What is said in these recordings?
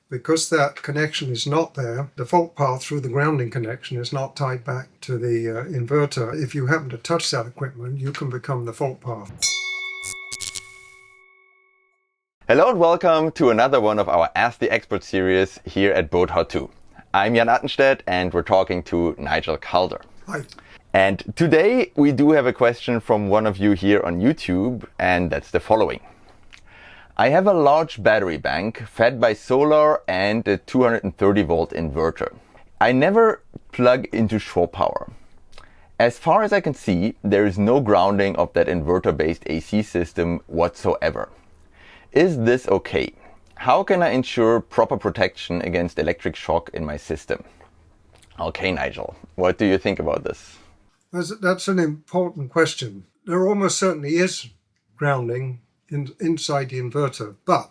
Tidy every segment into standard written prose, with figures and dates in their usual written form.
because that connection is not there, the fault path through the grounding connection is not tied back to the inverter. If you happen to touch that equipment, you can become the fault path. Hello and welcome to another one of our Ask the Expert series here at BoatHowTo. I'm Jan Attenstedt and we're talking to Nigel CALDER. Hi. And today we do have a question from one of you here on YouTube, and that's the following. I have a large battery bank fed by solar and a 230 volt inverter. I never plug into shore power. As far as I can see, there is no grounding of that inverter-based AC system whatsoever. Is this okay? How can I ensure proper protection against electric shock in my system? Okay, Nigel, what do you think about this? That's an important question. There almost certainly is grounding inside the inverter, but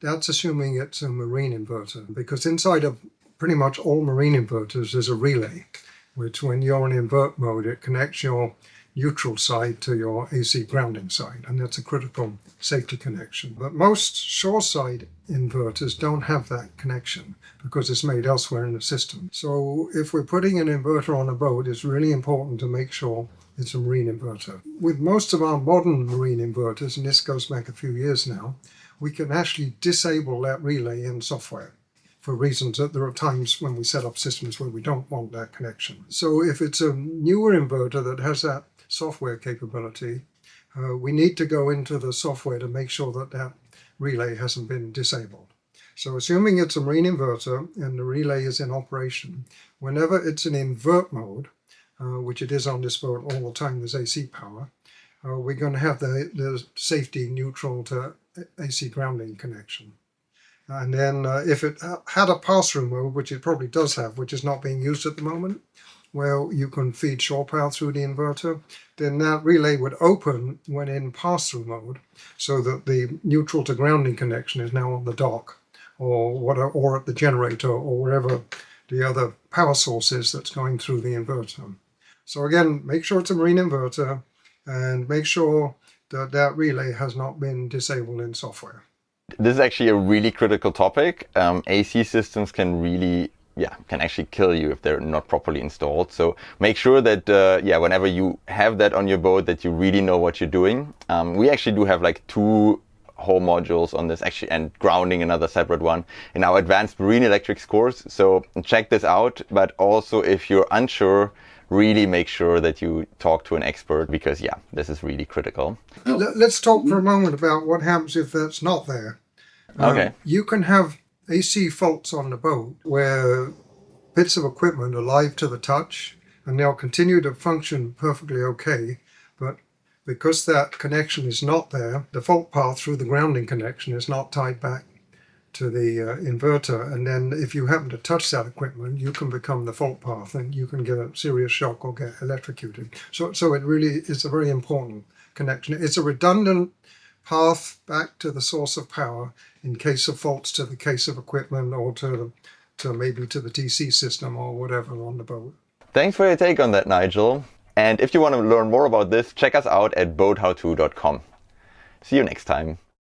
that's assuming it's a marine inverter, because inside of pretty much all marine inverters there's a relay, which when you're in invert mode, it connects your neutral side to your AC grounding side, and that's a critical safety connection. But most shoreside inverters don't have that connection because it's made elsewhere in the system. So if we're putting an inverter on a boat, it's really important to make sure it's a marine inverter. With most of our modern marine inverters, and this goes back a few years now, we can actually disable that relay in software for reasons that there are times when we set up systems where we don't want that connection. So if it's a newer inverter that has that software capability, we need to go into the software to make sure that that relay hasn't been disabled. So assuming it's a marine inverter and the relay is in operation, whenever it's in invert mode, which it is on this boat all the time, there's AC power, we're going to have the safety neutral to AC grounding connection. And then if it had a pass-through mode, which it probably does have, which is not being used at the moment, where you can feed shore power through the inverter, then that relay would open when in pass-through mode, so that the neutral to grounding connection is now on the dock, or at the generator, or wherever the other power source is that's going through the inverter. So again, make sure it's a marine inverter, and make sure that that relay has not been disabled in software. This is actually a really critical topic. AC systems can actually kill you if they're not properly installed. So make sure that, whenever you have that on your boat, that you really know what you're doing. We actually do have like 2 whole modules on this, actually, and grounding another separate one in our advanced marine electrics course. So check this out. But also, if you're unsure, really make sure that you talk to an expert, because this is really critical. Let's talk for a moment about what happens if that's not there. Okay. You can have AC faults on the boat where bits of equipment are live to the touch and they'll continue to function perfectly okay, but because that connection is not there, the fault path through the grounding connection is not tied back to the inverter, and then if you happen to touch that equipment, you can become the fault path and you can get a serious shock or get electrocuted. So it really is a very important connection. It's a redundant path back to the source of power in case of faults to the case of equipment, or to maybe to the DC system or whatever on the boat. Thanks for your take on that, Nigel. And if you want to learn more about this, check us out at BoatHowTo.com. See you next time.